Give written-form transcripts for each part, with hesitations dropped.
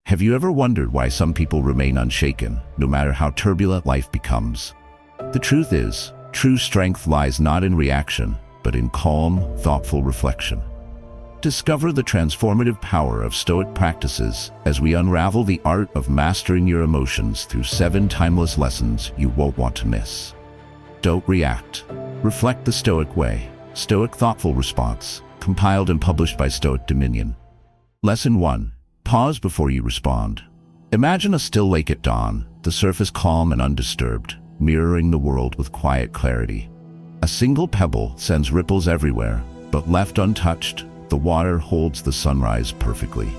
Have you ever wondered why some people remain unshaken, no matter how turbulent life becomes? The truth is, true strength lies not in reaction, but in calm, thoughtful reflection. Discover the transformative power of Stoic practices as we unravel the art of mastering your emotions through 7 timeless lessons you won't want to miss. Don't react. Reflect the Stoic Way. Stoic thoughtful response, compiled and published by Stoic Dominion. Lesson 1. Pause before you respond. Imagine a still lake at dawn, the surface calm and undisturbed, mirroring the world with quiet clarity. A single pebble sends ripples everywhere, but left untouched, the water holds the sunrise perfectly.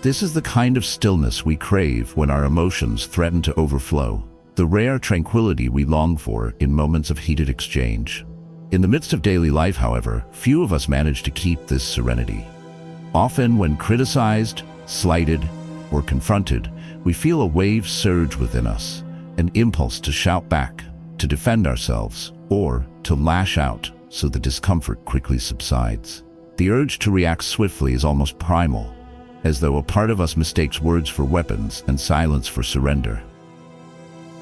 This is the kind of stillness we crave when our emotions threaten to overflow, the rare tranquility we long for in moments of heated exchange. In the midst of daily life, however, few of us manage to keep this serenity. Often when criticized, slighted, or confronted, we feel a wave surge within us, an impulse to shout back, to defend ourselves, or to lash out so the discomfort quickly subsides. The urge to react swiftly is almost primal, as though a part of us mistakes words for weapons and silence for surrender.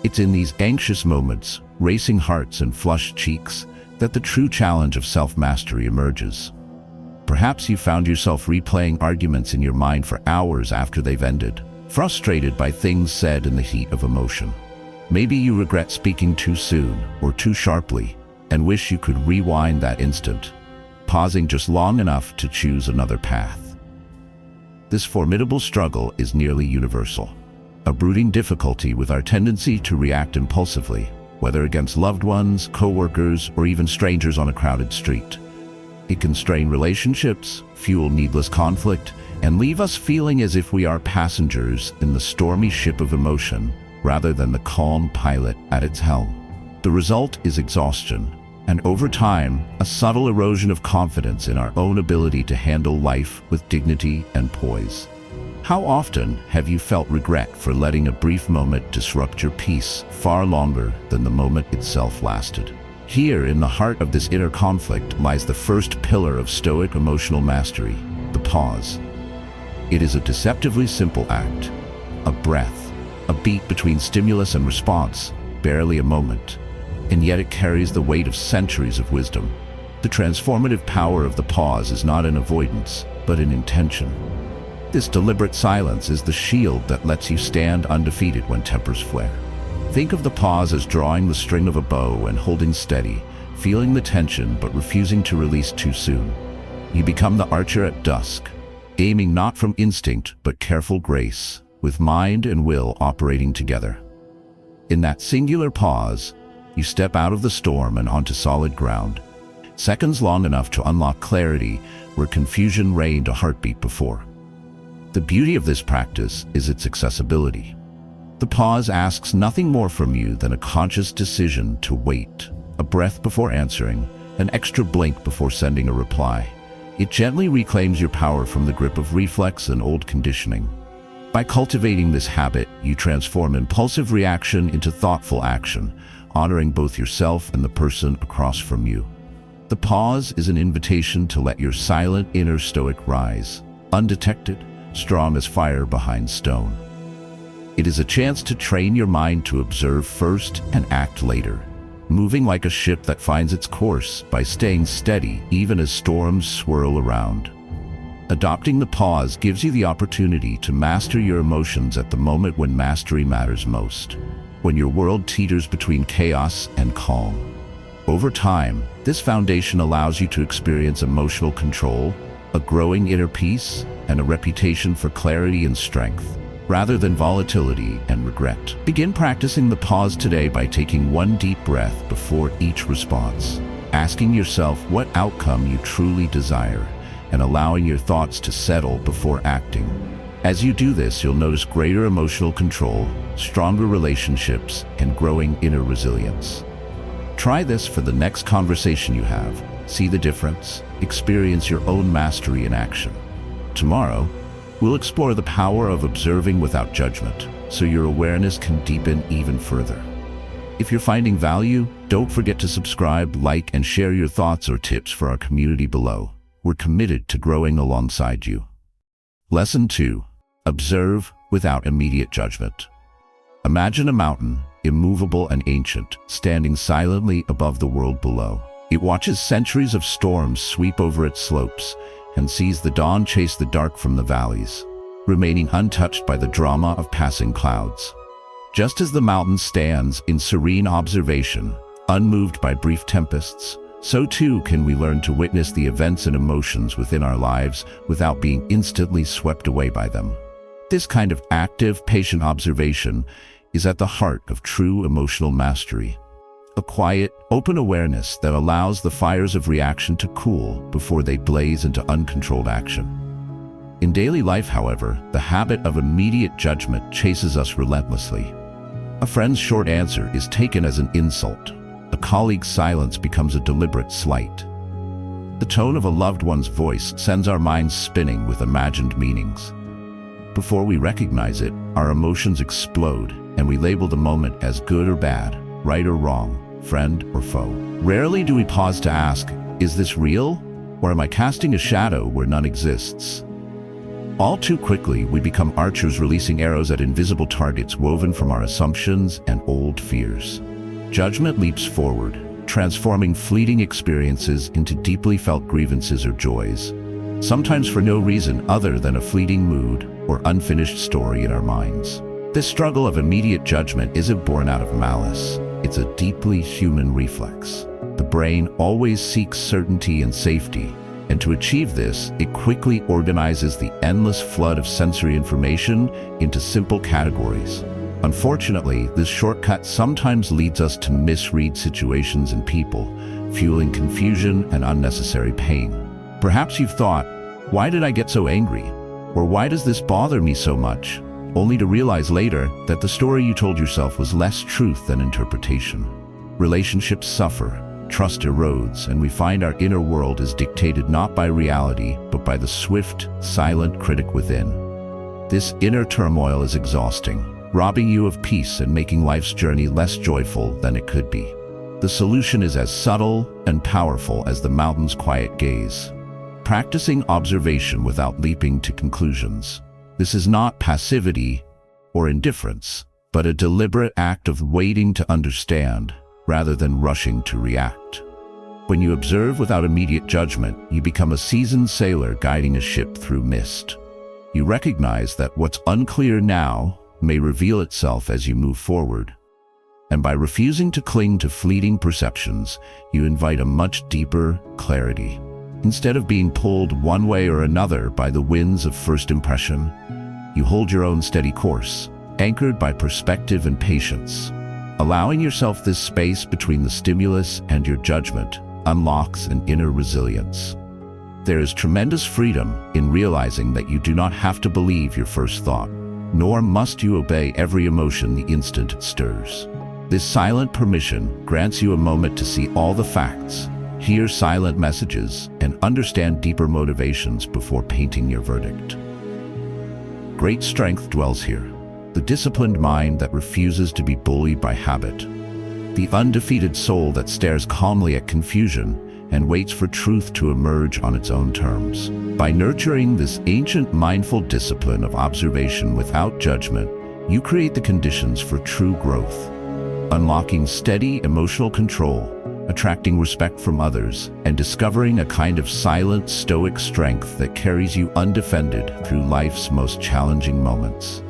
It's in these anxious moments, racing hearts and flushed cheeks, that the true challenge of self-mastery emerges. Perhaps you found yourself replaying arguments in your mind for hours after they've ended, frustrated by things said in the heat of emotion. Maybe you regret speaking too soon or too sharply and wish you could rewind that instant, pausing just long enough to choose another path. This formidable struggle is nearly universal, a brooding difficulty with our tendency to react impulsively, whether against loved ones, co-workers, or even strangers on a crowded street. It can strain relationships, fuel needless conflict, and leave us feeling as if we are passengers in the stormy ship of emotion rather than the calm pilot at its helm. The result is exhaustion, and over time, a subtle erosion of confidence in our own ability to handle life with dignity and poise. How often have you felt regret for letting a brief moment disrupt your peace far longer than the moment itself lasted? Here, in the heart of this inner conflict, lies the first pillar of Stoic emotional mastery, the pause. It is a deceptively simple act, a breath, a beat between stimulus and response, barely a moment, and yet it carries the weight of centuries of wisdom. The transformative power of the pause is not in avoidance, but in intention. This deliberate silence is the shield that lets you stand undefeated when tempers flare. Think of the pause as drawing the string of a bow and holding steady, feeling the tension but refusing to release too soon. You become the archer at dusk, aiming not from instinct but careful grace, with mind and will operating together. In that singular pause, you step out of the storm and onto solid ground, seconds long enough to unlock clarity where confusion reigned a heartbeat before. The beauty of this practice is its accessibility. The pause asks nothing more from you than a conscious decision to wait, a breath before answering, an extra blink before sending a reply. It gently reclaims your power from the grip of reflex and old conditioning. By cultivating this habit, you transform impulsive reaction into thoughtful action, honoring both yourself and the person across from you. The pause is an invitation to let your silent inner Stoic rise, undetected, strong as fire behind stone. It is a chance to train your mind to observe first and act later, moving like a ship that finds its course by staying steady even as storms swirl around. Adopting the pause gives you the opportunity to master your emotions at the moment when mastery matters most, when your world teeters between chaos and calm. Over time, this foundation allows you to experience emotional control, a growing inner peace, and a reputation for clarity and strength, rather than volatility and regret. Begin practicing the pause today by taking one deep breath before each response, asking yourself what outcome you truly desire, and allowing your thoughts to settle before acting. As you do this, you'll notice greater emotional control, stronger relationships, and growing inner resilience. Try this for the next conversation you have. See the difference, experience your own mastery in action. Tomorrow, we'll explore the power of observing without judgment, so your awareness can deepen even further. If you're finding value, don't forget to subscribe, like, and share your thoughts or tips for our community below. We're committed to growing alongside you. Lesson 2. Observe, without immediate judgment. Imagine a mountain, immovable and ancient, standing silently above the world below. It watches centuries of storms sweep over its slopes and sees the dawn chase the dark from the valleys, remaining untouched by the drama of passing clouds. Just as the mountain stands in serene observation, unmoved by brief tempests, so too can we learn to witness the events and emotions within our lives without being instantly swept away by them. This kind of active, patient observation is at the heart of true emotional mastery. A quiet, open awareness that allows the fires of reaction to cool before they blaze into uncontrolled action. In daily life, however, the habit of immediate judgment chases us relentlessly. A friend's short answer is taken as an insult. A colleague's silence becomes a deliberate slight. The tone of a loved one's voice sends our minds spinning with imagined meanings. Before we recognize it, our emotions explode, and we label the moment as good or bad, right or wrong, friend or foe. Rarely do we pause to ask, is this real? Or am I casting a shadow where none exists? All too quickly, we become archers releasing arrows at invisible targets woven from our assumptions and old fears. Judgment leaps forward, transforming fleeting experiences into deeply felt grievances or joys, sometimes for no reason other than a fleeting mood or unfinished story in our minds. This struggle of immediate judgment isn't born out of malice. It's a deeply human reflex. The brain always seeks certainty and safety, and to achieve this, it quickly organizes the endless flood of sensory information into simple categories. Unfortunately, this shortcut sometimes leads us to misread situations and people, fueling confusion and unnecessary pain. Perhaps you've thought, why did I get so angry? Or why does this bother me so much? Only to realize later that the story you told yourself was less truth than interpretation. Relationships suffer, trust erodes, and we find our inner world is dictated not by reality, but by the swift, silent critic within. This inner turmoil is exhausting, robbing you of peace and making life's journey less joyful than it could be. The solution is as subtle and powerful as the mountain's quiet gaze. Practicing observation without leaping to conclusions. This is not passivity or indifference, but a deliberate act of waiting to understand rather than rushing to react. When you observe without immediate judgment, you become a seasoned sailor guiding a ship through mist. You recognize that what's unclear now may reveal itself as you move forward. And by refusing to cling to fleeting perceptions, you invite a much deeper clarity. Instead of being pulled one way or another by the winds of first impression, you hold your own steady course, anchored by perspective and patience. Allowing yourself this space between the stimulus and your judgment unlocks an inner resilience. There is tremendous freedom in realizing that you do not have to believe your first thought, nor must you obey every emotion the instant it stirs. This silent permission grants you a moment to see all the facts, hear silent messages, and understand deeper motivations before painting your verdict. Great strength dwells here. The disciplined mind that refuses to be bullied by habit. The undefeated soul that stares calmly at confusion and waits for truth to emerge on its own terms. By nurturing this ancient mindful discipline of observation without judgment, you create the conditions for true growth, unlocking steady emotional control, attracting respect from others, and discovering a kind of silent, stoic strength that carries you undefended through life's most challenging moments.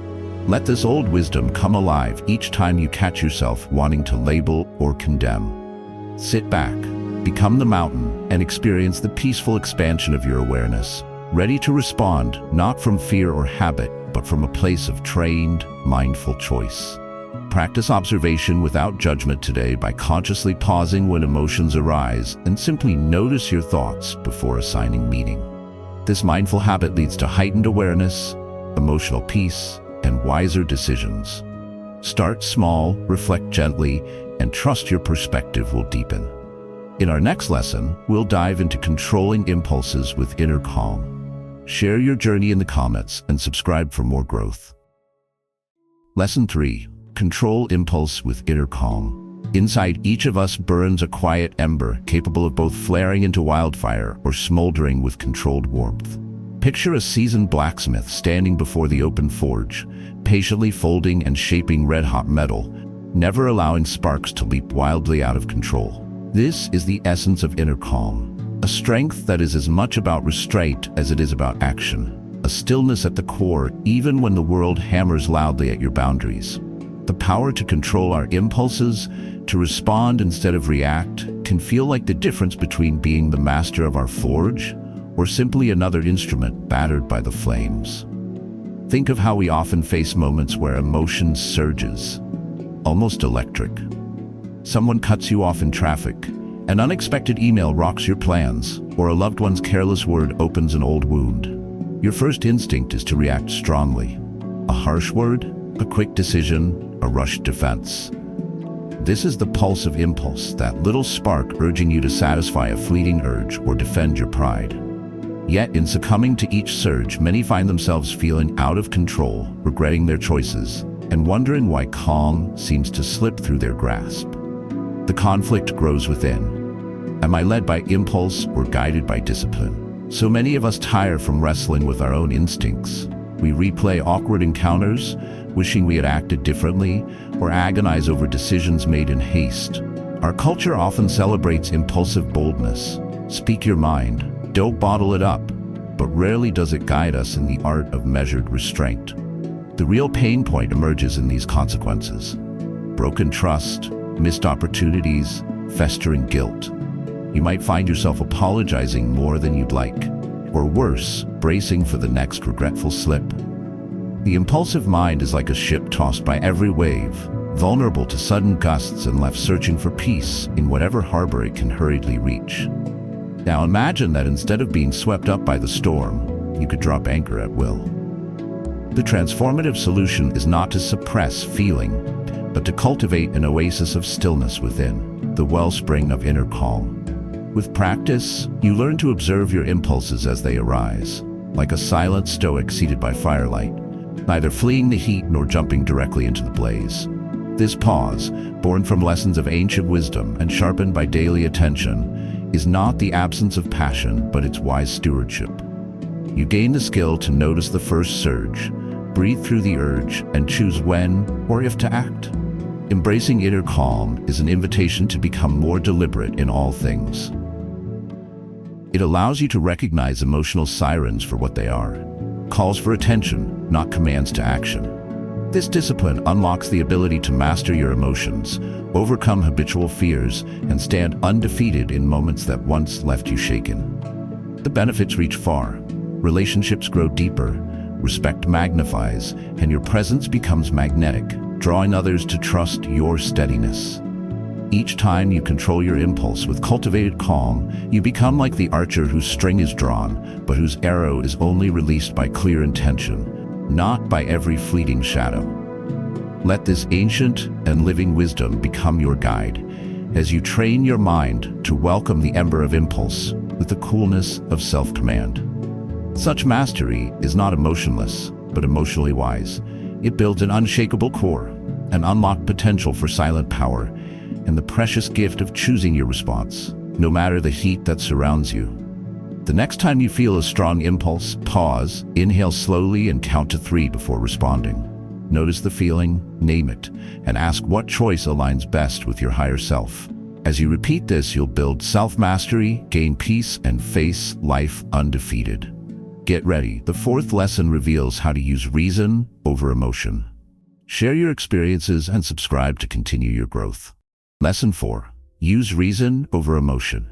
Let this old wisdom come alive each time you catch yourself wanting to label or condemn. Sit back, become the mountain, and experience the peaceful expansion of your awareness, ready to respond not from fear or habit, but from a place of trained, mindful choice. Practice observation without judgment today by consciously pausing when emotions arise and simply notice your thoughts before assigning meaning. This mindful habit leads to heightened awareness, emotional peace, and wiser decisions. Start small, reflect gently, and trust your perspective will deepen. In our next lesson, we'll dive into controlling impulses with inner calm. Share your journey in the comments and subscribe for more growth. Lesson 3. Control impulse with inner calm. Inside each of us burns a quiet ember capable of both flaring into wildfire or smoldering with controlled warmth. Picture a seasoned blacksmith standing before the open forge, patiently folding and shaping red-hot metal, never allowing sparks to leap wildly out of control. This is the essence of inner calm, a strength that is as much about restraint as it is about action, a stillness at the core even when the world hammers loudly at your boundaries. The power to control our impulses, to respond instead of react, can feel like the difference between being the master of our forge or simply another instrument battered by the flames. Think of how we often face moments where emotion surges, almost electric. Someone cuts you off in traffic, an unexpected email rocks your plans, or a loved one's careless word opens an old wound. Your first instinct is to react strongly. A harsh word, a quick decision, a rushed defense. This is the pulse of impulse, that little spark urging you to satisfy a fleeting urge or defend your pride. Yet, in succumbing to each surge, many find themselves feeling out of control, regretting their choices, and wondering why calm seems to slip through their grasp. The conflict grows within. Am I led by impulse or guided by discipline? So many of us tire from wrestling with our own instincts. We replay awkward encounters, wishing we had acted differently, or agonize over decisions made in haste. Our culture often celebrates impulsive boldness. Speak your mind. Don't bottle it up, but rarely does it guide us in the art of measured restraint. The real pain point emerges in these consequences. Broken trust, missed opportunities, festering guilt. You might find yourself apologizing more than you'd like, or worse, bracing for the next regretful slip. The impulsive mind is like a ship tossed by every wave, vulnerable to sudden gusts and left searching for peace in whatever harbor it can hurriedly reach. Now imagine that instead of being swept up by the storm, you could drop anchor at will. The transformative solution is not to suppress feeling, but to cultivate an oasis of stillness within, the wellspring of inner calm. With practice, you learn to observe your impulses as they arise, like a silent stoic seated by firelight, neither fleeing the heat nor jumping directly into the blaze. This pause, born from lessons of ancient wisdom and sharpened by daily attention, is not the absence of passion, but its wise stewardship. You gain the skill to notice the first surge, breathe through the urge, and choose when or if to act. Embracing inner calm is an invitation to become more deliberate in all things. It allows you to recognize emotional sirens for what they are, calls for attention, not commands to action. This discipline unlocks the ability to master your emotions, overcome habitual fears, and stand undefeated in moments that once left you shaken. The benefits reach far. Relationships grow deeper, respect magnifies, and your presence becomes magnetic, drawing others to trust your steadiness. Each time you control your impulse with cultivated calm, you become like the archer whose string is drawn, but whose arrow is only released by clear intention, not by every fleeting shadow. Let this ancient and living wisdom become your guide as you train your mind to welcome the ember of impulse with the coolness of self-command. Such mastery is not emotionless, but emotionally wise. It builds an unshakable core, an unlocked potential for silent power, and the precious gift of choosing your response, no matter the heat that surrounds you. The next time you feel a strong impulse, pause, inhale slowly, and count to 3 before responding. Notice the feeling, name it, and ask what choice aligns best with your higher self. As you repeat this, you'll build self-mastery, gain peace, and face life undefeated. Get ready. The 4th lesson reveals how to use reason over emotion. Share your experiences and subscribe to continue your growth. Lesson 4. Use reason over emotion.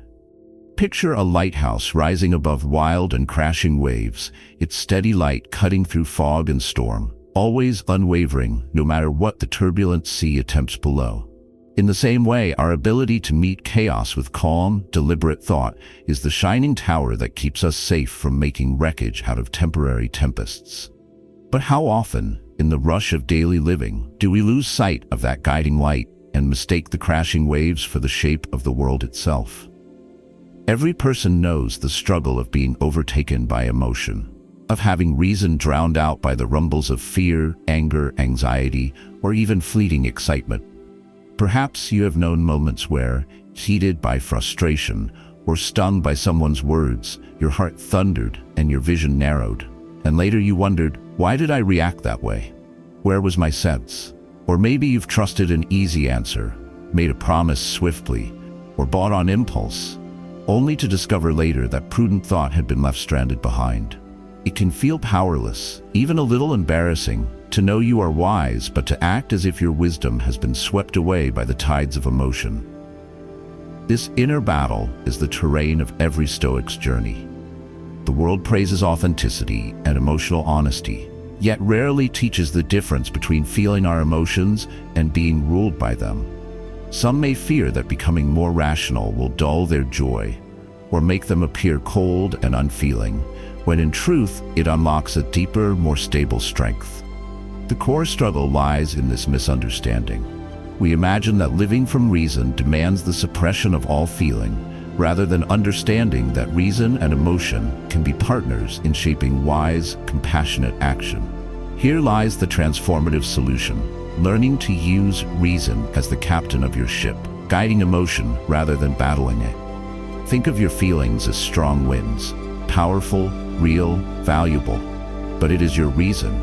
Picture a lighthouse rising above wild and crashing waves, its steady light cutting through fog and storm, always unwavering no matter what the turbulent sea attempts below. In the same way, our ability to meet chaos with calm, deliberate thought is the shining tower that keeps us safe from making wreckage out of temporary tempests. But how often, in the rush of daily living, do we lose sight of that guiding light and mistake the crashing waves for the shape of the world itself? Every person knows the struggle of being overtaken by emotion, of having reason drowned out by the rumbles of fear, anger, anxiety, or even fleeting excitement. Perhaps you have known moments where, heated by frustration or stung by someone's words, your heart thundered and your vision narrowed. And later you wondered, why did I react that way? Where was my sense? Or maybe you've trusted an easy answer, made a promise swiftly, or bought on impulse, only to discover later that prudent thought had been left stranded behind. It can feel powerless, even a little embarrassing, to know you are wise, but to act as if your wisdom has been swept away by the tides of emotion. This inner battle is the terrain of every Stoic's journey. The world praises authenticity and emotional honesty, yet rarely teaches the difference between feeling our emotions and being ruled by them. Some may fear that becoming more rational will dull their joy or make them appear cold and unfeeling, when in truth it unlocks a deeper, more stable strength. The core struggle lies in this misunderstanding. We imagine that living from reason demands the suppression of all feeling, rather than understanding that reason and emotion can be partners in shaping wise, compassionate action. Here lies the transformative solution: learning to use reason as the captain of your ship, guiding emotion rather than battling it. Think of your feelings as strong winds, powerful, real, valuable, but it is your reason,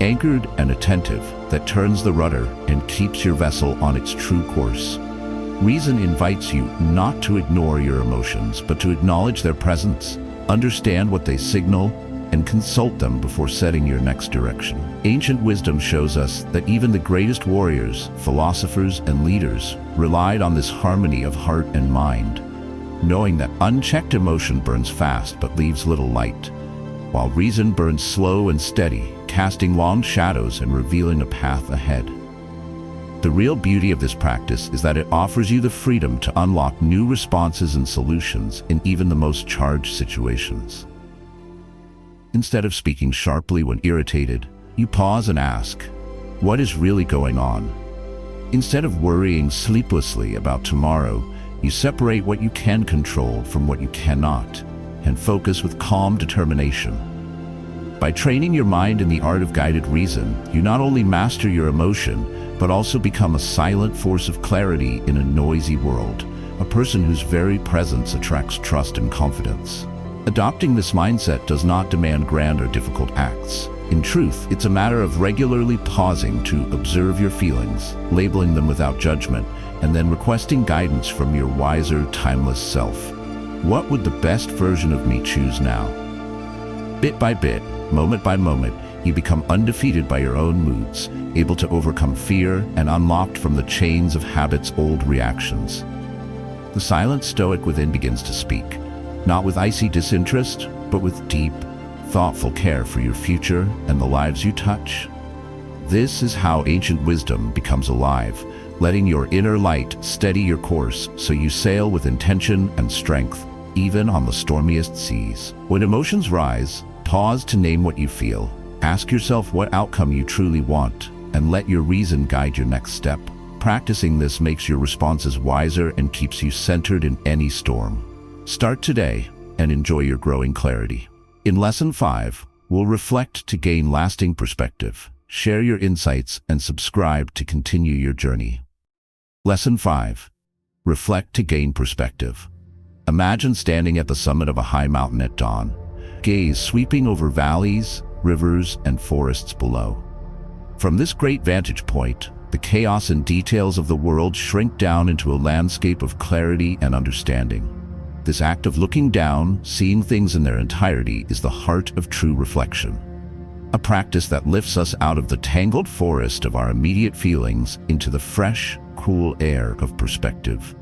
anchored and attentive, that turns the rudder and keeps your vessel on its true course. Reason invites you not to ignore your emotions, but to acknowledge their presence, understand what they signal, and consult them before setting your next direction. Ancient wisdom shows us that even the greatest warriors, philosophers, and leaders relied on this harmony of heart and mind, knowing that unchecked emotion burns fast but leaves little light, while reason burns slow and steady, casting long shadows and revealing a path ahead. The real beauty of this practice is that it offers you the freedom to unlock new responses and solutions in even the most charged situations. Instead of speaking sharply when irritated, you pause and ask, what is really going on? Instead of worrying sleeplessly about tomorrow, you separate what you can control from what you cannot, and focus with calm determination. By training your mind in the art of guided reason, you not only master your emotion, but also become a silent force of clarity in a noisy world, a person whose very presence attracts trust and confidence. Adopting this mindset does not demand grand or difficult acts. In truth, it's a matter of regularly pausing to observe your feelings, labeling them without judgment, and then requesting guidance from your wiser, timeless self. What would the best version of me choose now? Bit by bit, moment by moment, you become undefeated by your own moods, able to overcome fear and unlocked from the chains of habit's old reactions. The silent Stoic within begins to speak, not with icy disinterest, but with deep, thoughtful care for your future and the lives you touch. This is how ancient wisdom becomes alive, letting your inner light steady your course so you sail with intention and strength, even on the stormiest seas. When emotions rise, pause to name what you feel. Ask yourself what outcome you truly want, and let your reason guide your next step. Practicing this makes your responses wiser and keeps you centered in any storm. Start today and enjoy your growing clarity. In Lesson 5, we'll reflect to gain lasting perspective. Share your insights and subscribe to continue your journey. Lesson 5. Reflect to gain perspective. Imagine standing at the summit of a high mountain at dawn. Gaze sweeping over valleys, rivers, and forests below. From this great vantage point, the chaos and details of the world shrink down into a landscape of clarity and understanding. This act of looking down, seeing things in their entirety, is the heart of true reflection. A practice that lifts us out of the tangled forest of our immediate feelings into the fresh, cool air of perspective.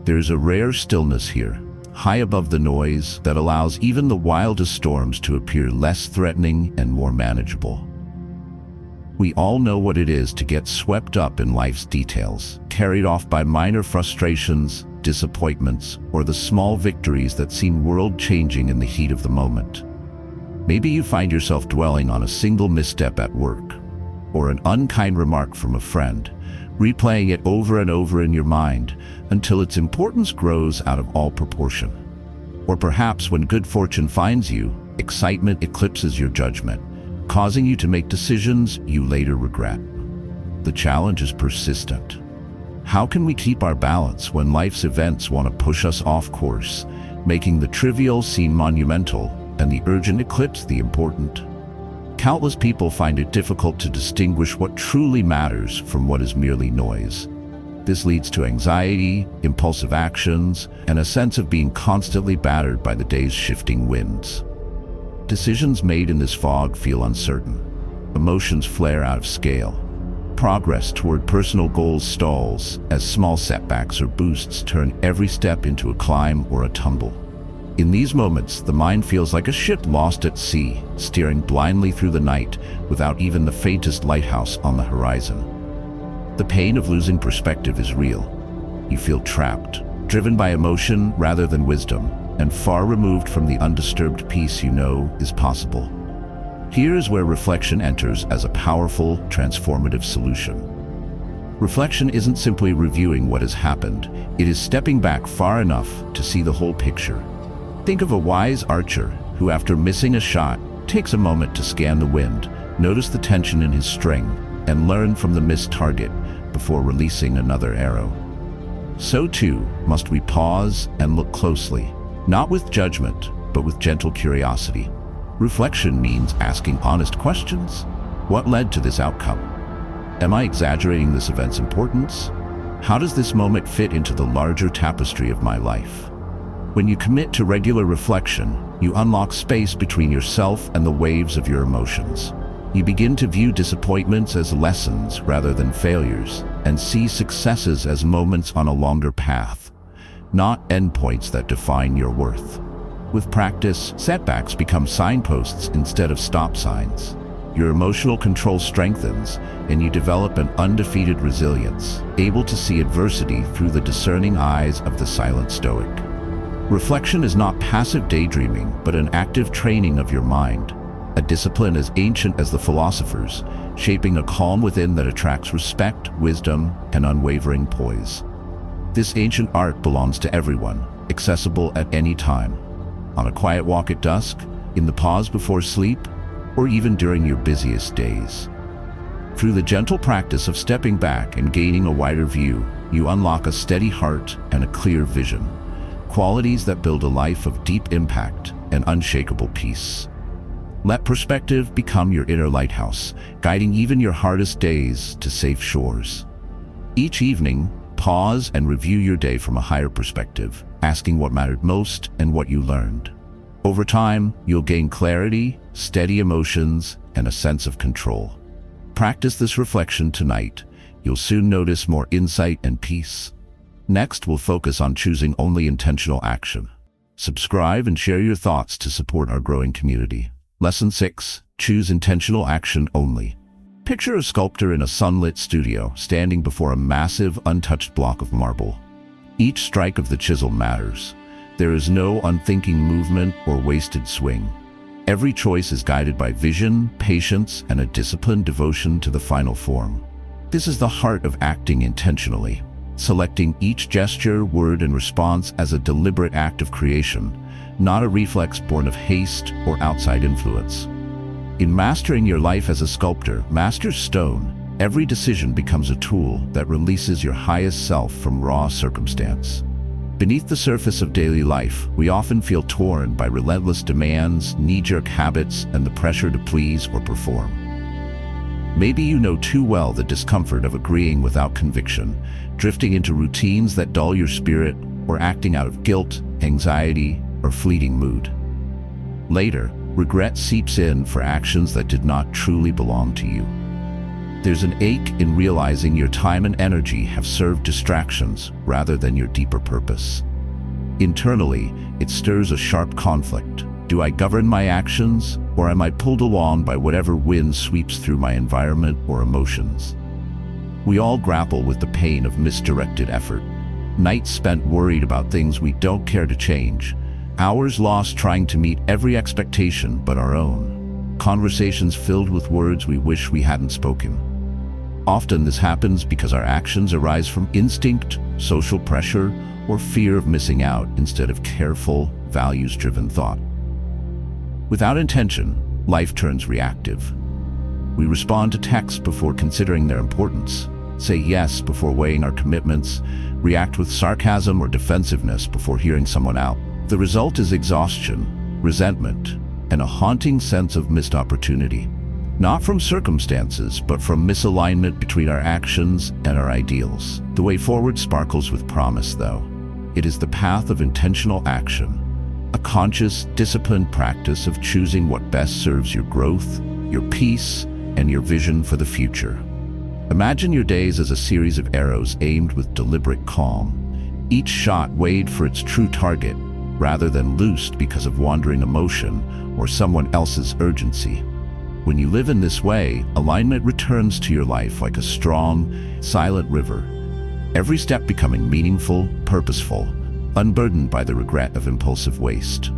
There's a rare stillness here, high above the noise, that allows even the wildest storms to appear less threatening and more manageable. We all know what it is to get swept up in life's details, carried off by minor frustrations, disappointments, or the small victories that seem world-changing in the heat of the moment. Maybe you find yourself dwelling on a single misstep at work, or an unkind remark from a friend, replaying it over and over in your mind until its importance grows out of all proportion. Or perhaps when good fortune finds you, excitement eclipses your judgment, causing you to make decisions you later regret. The challenge is persistent. How can we keep our balance when life's events want to push us off course, making the trivial seem monumental and the urgent eclipse the important. Countless people find it difficult to distinguish what truly matters from what is merely noise. This leads to anxiety, impulsive actions, and a sense of being constantly battered by the day's shifting winds. Decisions made in this fog feel uncertain. Emotions flare out of scale. Progress toward personal goals stalls as small setbacks or boosts turn every step into a climb or a tumble. In these moments, the mind feels like a ship lost at sea, steering blindly through the night without even the faintest lighthouse on the horizon. The pain of losing perspective is real. You feel trapped, driven by emotion rather than wisdom, and far removed from the undisturbed peace you know is possible. Here is where reflection enters as a powerful, transformative solution. Reflection isn't simply reviewing what has happened, it is stepping back far enough to see the whole picture. Think of a wise archer who, after missing a shot, takes a moment to scan the wind, notice the tension in his string, and learn from the missed target before releasing another arrow. So too must we pause and look closely, not with judgment, but with gentle curiosity. Reflection means asking honest questions. What led to this outcome? Am I exaggerating this event's importance? How does this moment fit into the larger tapestry of my life? When you commit to regular reflection, you unlock space between yourself and the waves of your emotions. You begin to view disappointments as lessons rather than failures, and see successes as moments on a longer path, not endpoints that define your worth. With practice, setbacks become signposts instead of stop signs. Your emotional control strengthens, and you develop an undefeated resilience, able to see adversity through the discerning eyes of the silent Stoic. Reflection is not passive daydreaming, but an active training of your mind, a discipline as ancient as the philosophers, shaping a calm within that attracts respect, wisdom, and unwavering poise. This ancient art belongs to everyone, accessible at any time. On a quiet walk at dusk, in the pause before sleep, or even during your busiest days. Through the gentle practice of stepping back and gaining a wider view, you unlock a steady heart and a clear vision, qualities that build a life of deep impact and unshakable peace. Let perspective become your inner lighthouse, guiding even your hardest days to safe shores. Each evening, pause and review your day from a higher perspective, asking what mattered most and what you learned. Over time, you'll gain clarity, steady emotions, and a sense of control. Practice this reflection tonight. You'll soon notice more insight and peace. Next, we'll focus on choosing only intentional action. Subscribe and share your thoughts to support our growing community. Lesson 6. Choose intentional action only. Picture a sculptor in a sunlit studio, standing before a massive, untouched block of marble. Each strike of the chisel matters. There is no unthinking movement or wasted swing. Every choice is guided by vision, patience, and a disciplined devotion to the final form. This is the heart of acting intentionally, selecting each gesture, word, and response as a deliberate act of creation, not a reflex born of haste or outside influence. In mastering your life as a sculptor, master stone, every decision becomes a tool that releases your highest self from raw circumstance. Beneath the surface of daily life, we often feel torn by relentless demands, knee-jerk habits, and the pressure to please or perform. Maybe you know too well the discomfort of agreeing without conviction, drifting into routines that dull your spirit, or acting out of guilt, anxiety, or fleeting mood. Later, regret seeps in for actions that did not truly belong to you. There's an ache in realizing your time and energy have served distractions rather than your deeper purpose. Internally, it stirs a sharp conflict. Do I govern my actions, or am I pulled along by whatever wind sweeps through my environment or emotions? We all grapple with the pain of misdirected effort. Nights spent worried about things we don't care to change. Hours lost trying to meet every expectation but our own. Conversations filled with words we wish we hadn't spoken. Often this happens because our actions arise from instinct, social pressure, or fear of missing out instead of careful, values-driven thought. Without intention, life turns reactive. We respond to texts before considering their importance, say yes before weighing our commitments, react with sarcasm or defensiveness before hearing someone out. The result is exhaustion, resentment, and a haunting sense of missed opportunity. Not from circumstances, but from misalignment between our actions and our ideals. The way forward sparkles with promise, though. It is the path of intentional action, a conscious, disciplined practice of choosing what best serves your growth, your peace, and your vision for the future. Imagine your days as a series of arrows aimed with deliberate calm, each shot weighed for its true target, rather than loosed because of wandering emotion or someone else's urgency. When you live in this way, alignment returns to your life like a strong, silent river, every step becoming meaningful, purposeful, unburdened by the regret of impulsive waste.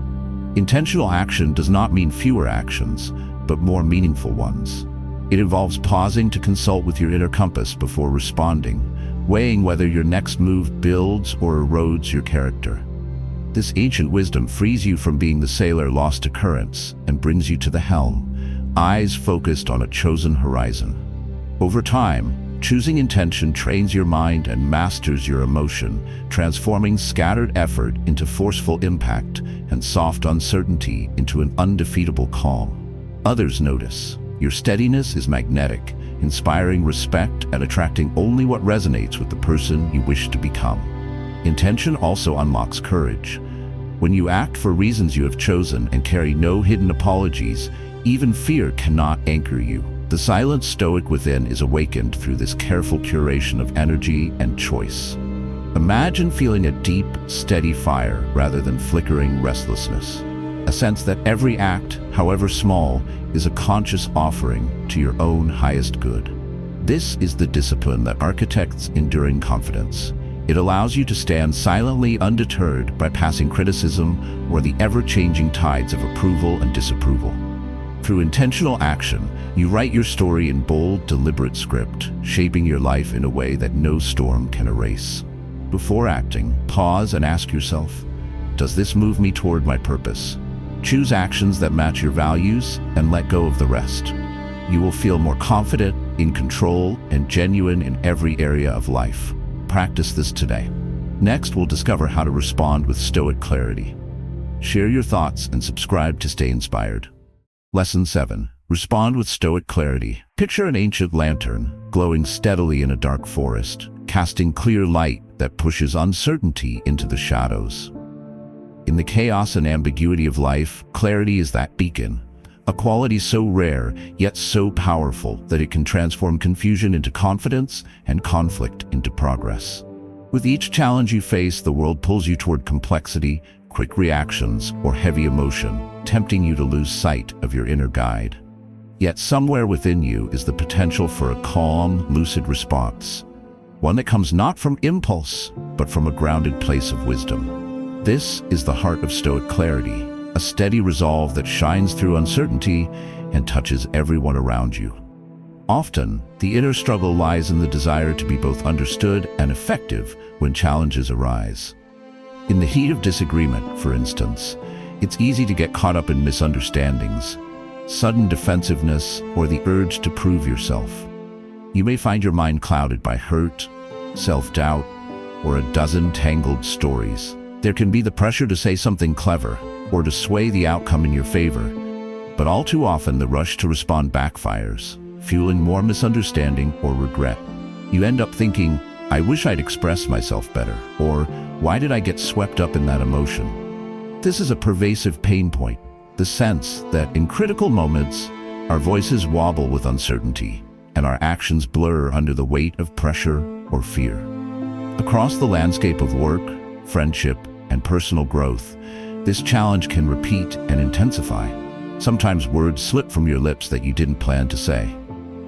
Intentional action does not mean fewer actions, but more meaningful ones. It involves pausing to consult with your inner compass before responding, weighing whether your next move builds or erodes your character. This ancient wisdom frees you from being the sailor lost to currents and brings you to the helm, eyes focused on a chosen horizon. Over time, choosing intention trains your mind and masters your emotion, transforming scattered effort into forceful impact and soft uncertainty into an undefeatable calm. Others notice. Your steadiness is magnetic, inspiring respect and attracting only what resonates with the person you wish to become. Intention also unlocks courage. When you act for reasons you have chosen and carry no hidden apologies, even fear cannot anchor you. The silent stoic within is awakened through this careful curation of energy and choice. Imagine feeling a deep, steady fire rather than flickering restlessness. A sense that every act, however small, is a conscious offering to your own highest good. This is the discipline that architects enduring confidence. It allows you to stand silently undeterred by passing criticism or the ever-changing tides of approval and disapproval. Through intentional action, you write your story in bold, deliberate script, shaping your life in a way that no storm can erase. Before acting, pause and ask yourself, does this move me toward my purpose? Choose actions that match your values and let go of the rest. You will feel more confident, in control, and genuine in every area of life. Practice this today. Next, we'll discover how to respond with stoic clarity. Share your thoughts and subscribe to stay inspired. Lesson 7. Respond with stoic clarity. Picture an ancient lantern, glowing steadily in a dark forest, casting clear light that pushes uncertainty into the shadows. In the chaos and ambiguity of life, clarity is that beacon, a quality so rare, yet so powerful that it can transform confusion into confidence and conflict into progress. With each challenge you face, the world pulls you toward complexity, quick reactions, or heavy emotion, tempting you to lose sight of your inner guide. Yet somewhere within you is the potential for a calm, lucid response, one that comes not from impulse, but from a grounded place of wisdom. This is the heart of stoic clarity, a steady resolve that shines through uncertainty and touches everyone around you. Often, the inner struggle lies in the desire to be both understood and effective when challenges arise. In the heat of disagreement, for instance, it's easy to get caught up in misunderstandings, sudden defensiveness, or the urge to prove yourself. You may find your mind clouded by hurt, self-doubt, or a dozen tangled stories. There can be the pressure to say something clever or to sway the outcome in your favor, but all too often the rush to respond backfires, fueling more misunderstanding or regret. You end up thinking, I wish I'd expressed myself better, or why did I get swept up in that emotion? This is a pervasive pain point, the sense that in critical moments, our voices wobble with uncertainty, and our actions blur under the weight of pressure or fear. Across the landscape of work, friendship, and personal growth, this challenge can repeat and intensify. Sometimes words slip from your lips that you didn't plan to say.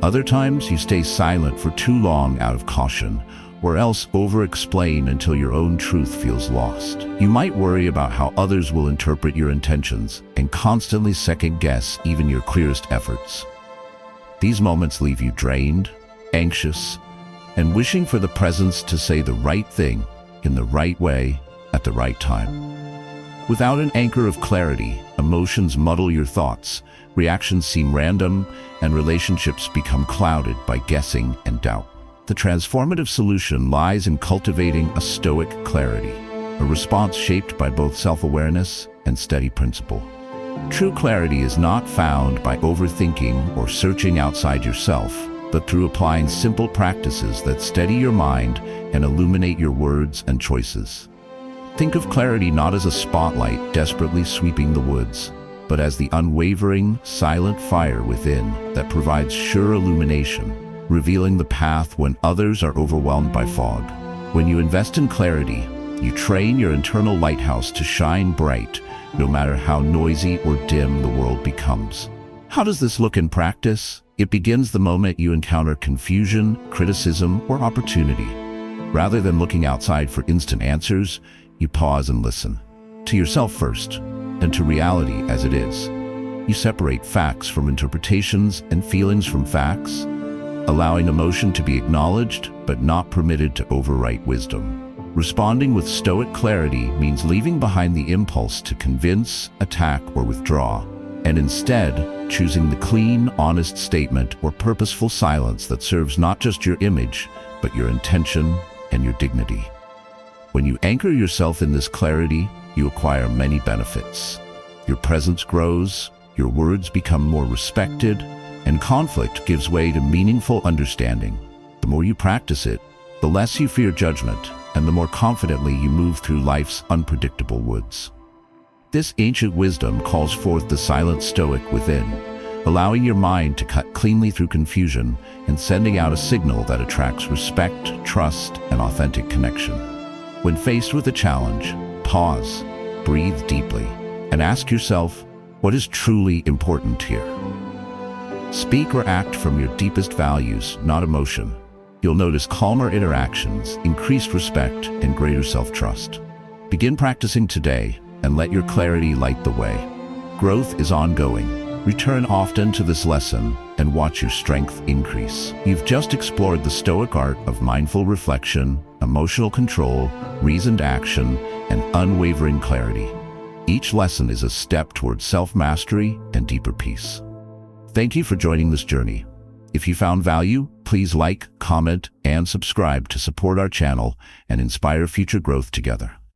Other times you stay silent for too long out of caution, or else over-explain until your own truth feels lost. You might worry about how others will interpret your intentions and constantly second-guess even your clearest efforts. These moments leave you drained, anxious, and wishing for the presence to say the right thing in the right way at the right time. Without an anchor of clarity, emotions muddle your thoughts, reactions seem random, and relationships become clouded by guessing and doubt. The transformative solution lies in cultivating a stoic clarity. a response shaped by both self-awareness and steady principle. True clarity is not found by overthinking or searching outside yourself, but through applying simple practices that steady your mind and illuminate your words and choices. Think of clarity not as a spotlight desperately sweeping the woods, but as the unwavering, silent fire within that provides sure illumination, revealing the path when others are overwhelmed by fog. When you invest in clarity, you train your internal lighthouse to shine bright, no matter how noisy or dim the world becomes. How does this look in practice? It begins the moment you encounter confusion, criticism, or opportunity. Rather than looking outside for instant answers, you pause and listen. To yourself first, and to reality as it is. You separate facts from interpretations and feelings from facts, allowing emotion to be acknowledged but not permitted to overwrite wisdom. Responding with stoic clarity means leaving behind the impulse to convince, attack, or withdraw, and instead choosing the clean, honest statement or purposeful silence that serves not just your image, but your intention and your dignity. When you anchor yourself in this clarity, you acquire many benefits. Your presence grows, your words become more respected, and conflict gives way to meaningful understanding. The more you practice it, the less you fear judgment, and the more confidently you move through life's unpredictable woods. This ancient wisdom calls forth the silent stoic within, allowing your mind to cut cleanly through confusion and sending out a signal that attracts respect, trust, and authentic connection. When faced with a challenge, pause, breathe deeply, and ask yourself, what is truly important here? Speak or act from your deepest values, not emotion. You'll notice calmer interactions, increased respect, and greater self-trust. Begin practicing today and let your clarity light the way. Growth is ongoing. Return often to this lesson and watch your strength increase. You've just explored the Stoic art of mindful reflection, emotional control, reasoned action, and unwavering clarity. Each lesson is a step towards self-mastery and deeper peace. Thank you for joining this journey. If you found value, please like, comment, and subscribe to support our channel and inspire future growth together.